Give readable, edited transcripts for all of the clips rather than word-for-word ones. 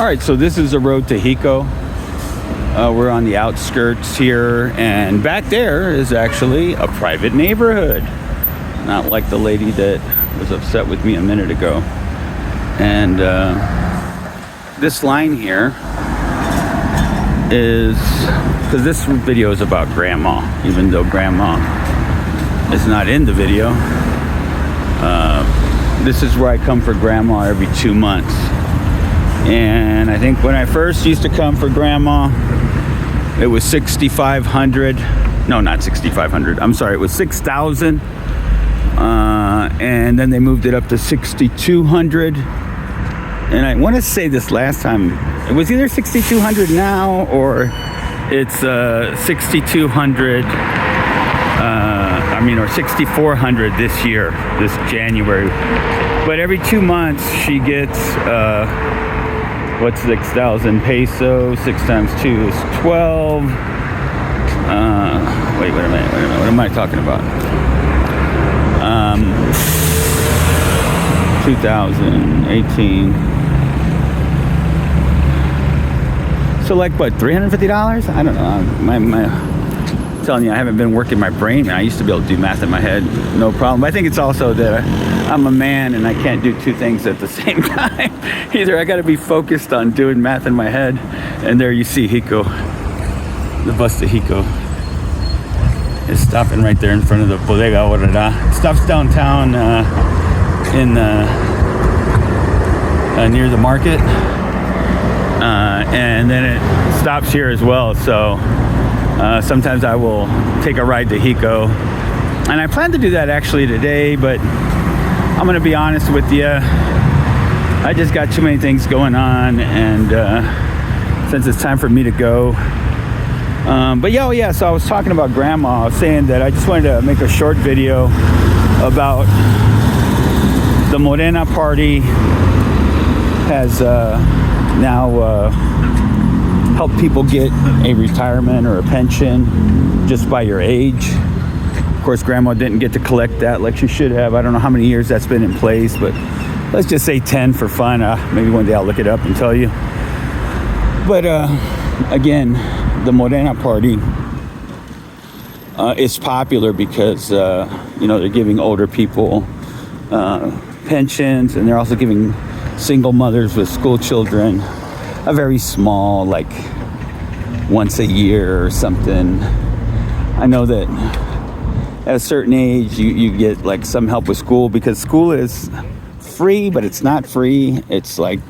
right, so this is the road to Hiko. We're on the outskirts here, and back there is actually a private neighborhood. Not like the lady that was upset with me a minute ago. And this line here is, because this video is about grandma, even though grandma is not in the video. This is where I come for grandma every 2 months. And I think when I first used to come for grandma, it was $6,500. No, not $6,500. I'm sorry, it was $6,000. And then they moved it up to $6,200. And I want to say this last time, it was either $6,200 now or it's $6,200. Or $6,400 this year, this January. But every 2 months she gets what's 6,000 pesos? 6 times 2 is 12. Wait a minute. What am I talking about? 2018. So like what, $350? I don't know. I'm telling you, I haven't been working my brain. I used to be able to do math in my head, no problem. I think it's also that I'm a man and I can't do two things at the same time. Either I got to be focused on doing math in my head, and there you see Hiko, the bus to Hiko. It's stopping right there in front of the Bodega Aurrera. It stops downtown near the market, and then it stops here as well. So sometimes I will take a ride to Hiko, and I plan to do that actually today, but I'm gonna be honest with you, I just got too many things going on, and since it's time for me to go. But yeah, so I was talking about grandma. I was saying that I just wanted to make a short video about the Morena party has now helped people get a retirement or a pension just by your age. Of course, grandma didn't get to collect that like she should have. I don't know how many years that's been in place, but let's just say 10 for fun. Maybe one day I'll look it up and tell you. But again, the Morena party is popular because they're giving older people pensions, and they're also giving single mothers with school children a very small, like once a year or something. I know that at a certain age you get like some help with school, because school is free, but it's not free. It's like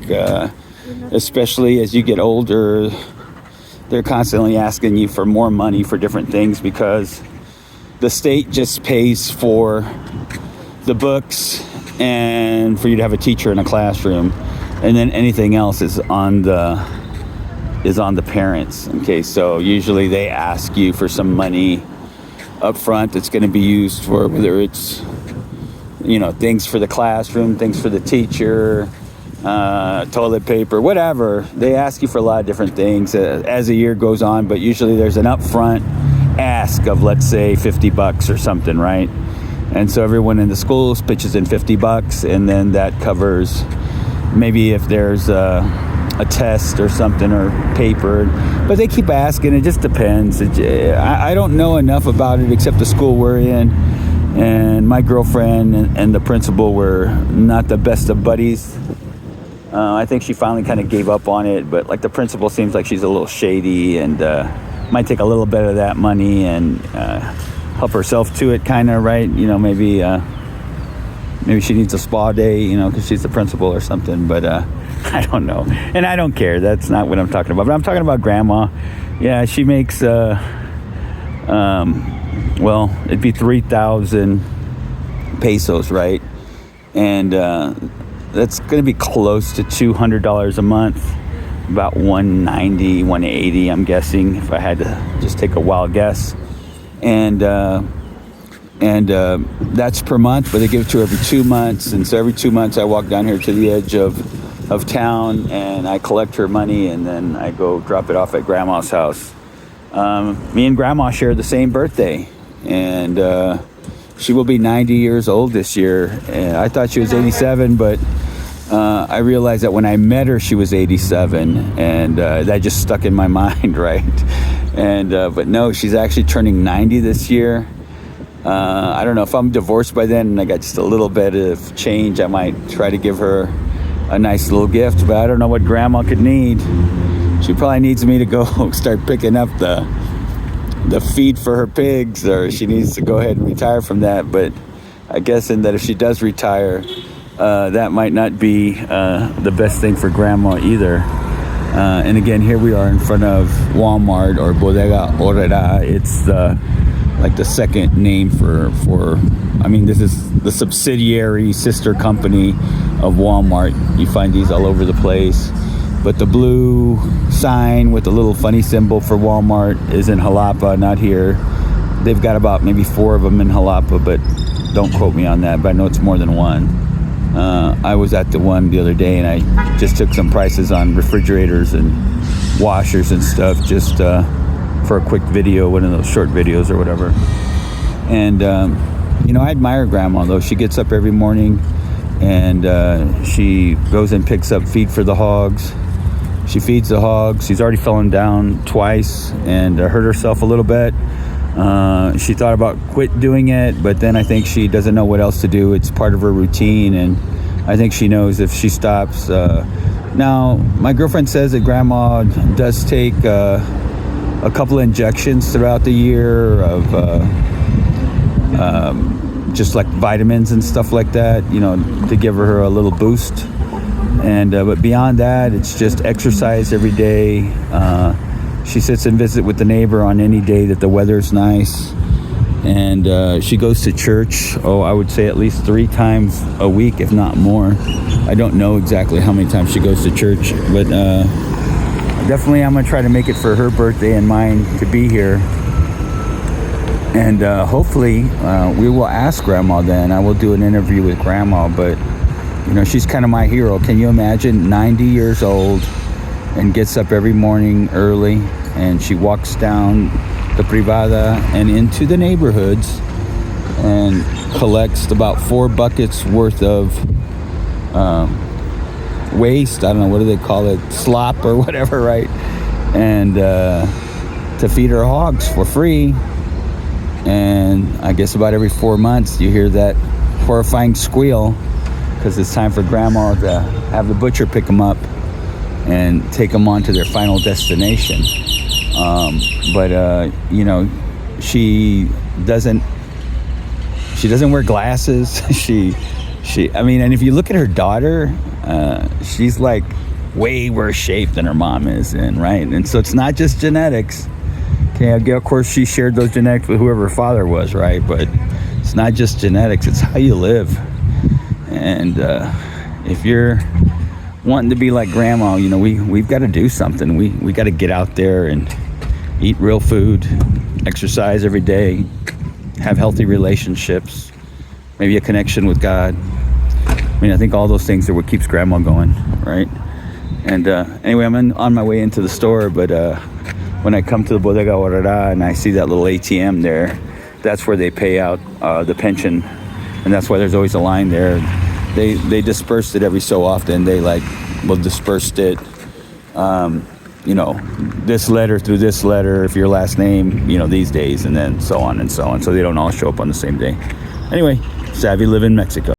especially as you get older, they're constantly asking you for more money for different things, because the state just pays for the books and for you to have a teacher in a classroom, and then anything else is on the parents. Okay, so usually they ask you for some money up front that's going to be used for, whether it's things for the classroom, things for the teacher, toilet paper, whatever. They ask you for a lot of different things as the year goes on, but usually there's an upfront ask of, let's say, $50 or something, right? And so everyone in the schools pitches in $50, and then that covers maybe if there's a test or something, or paper. But they keep asking. It just depends. I don't know enough about it except the school we're in, and my girlfriend and the principal were not the best of buddies. I think she finally kind of gave up on it, but like the principal seems like she's a little shady, and might take a little bit of that money and help herself to it, kind of, right? Maybe she needs a spa day, because she's the principal or something. But I don't know, and I don't care. That's not what I'm talking about. But I'm talking about grandma. Yeah, she makes it'd be 3,000 pesos, right? And that's going to be close to $200 a month, about $190, $180, I'm guessing, if I had to just take a wild guess. And that's per month, but they give it to her every 2 months. And so every 2 months I walk down here to the edge of town, and I collect her money, and then I go drop it off at grandma's house. Me and grandma share the same birthday, and she will be 90 years old this year. And I thought she was 87, but I realized that when I met her, she was 87, and that just stuck in my mind, right? And but no, she's actually turning 90 this year. I don't know if I'm divorced by then and I got just a little bit of change. I might try to give her a nice little gift, but I don't know what grandma could need. She probably needs me to go start picking up the feed for her pigs, or she needs to go ahead and retire from that. But I guess in that if she does retire, that might not be the best thing for grandma either. And again, here we are in front of Walmart, or Bodega Aurrera. It's like the second name for I mean, this is the subsidiary sister company of Walmart. You find these all over the place. But the blue sign with the little funny symbol for Walmart is in Jalapa, not here. They've got about maybe 4 of them in Jalapa, but don't quote me on that, but I know it's more than one. I was at the one the other day, and I just took some prices on refrigerators and washers and stuff, just for a quick video, one of those short videos or whatever. And you know, I admire grandma, though. She gets up every morning and she goes and picks up feed for the hogs. She feeds the hogs. She's already fallen down twice and hurt herself a little bit. She thought about quit doing it, but then I think she doesn't know what else to do. It's part of her routine, and I think she knows if she stops. Now, my girlfriend says that grandma does take a couple of injections throughout the year of just like vitamins and stuff like that, you know, to give her a little boost. And but beyond that, it's just exercise every day. She sits and visits with the neighbor on any day that the weather's nice. And she goes to church, I would say at least 3 times a week, if not more. I don't know exactly how many times she goes to church, but definitely I'm going to try to make it for her birthday and mine to be here. And hopefully we will ask grandma then. I will do an interview with grandma, but you know, she's kind of my hero. Can you imagine 90 years old and gets up every morning early, and she walks down the privada and into the neighborhoods and collects about 4 buckets worth of waste. I don't know, what do they call it? Slop or whatever, right? And to feed her hogs for free. And I guess about every 4 months you hear that horrifying squeal, because it's time for grandma to have the butcher pick them up and take them on to their final destination. But you know, she doesn't wear glasses. she I mean, and if you look at her daughter, she's like way worse shape than her mom is in, right? And so it's not just genetics. Okay, of course she shared those genetics with whoever her father was, right? But it's not just genetics, it's how you live. And if you're wanting to be like grandma, you know, we've got to do something. We got to get out there and eat real food, exercise every day, have healthy relationships, maybe a connection with God. I mean, I think all those things are what keeps grandma going, right? And anyway, I'm on my way into the store, but when I come to the Bodega Aurrera and I see that little ATM there, that's where they pay out the pension, and that's why there's always a line there. They dispersed it every so often. They dispersed it, you know, this letter through this letter, if your last name, you know, these days, and then so on and so on. So they don't all show up on the same day. Anyway, savvy live in Mexico.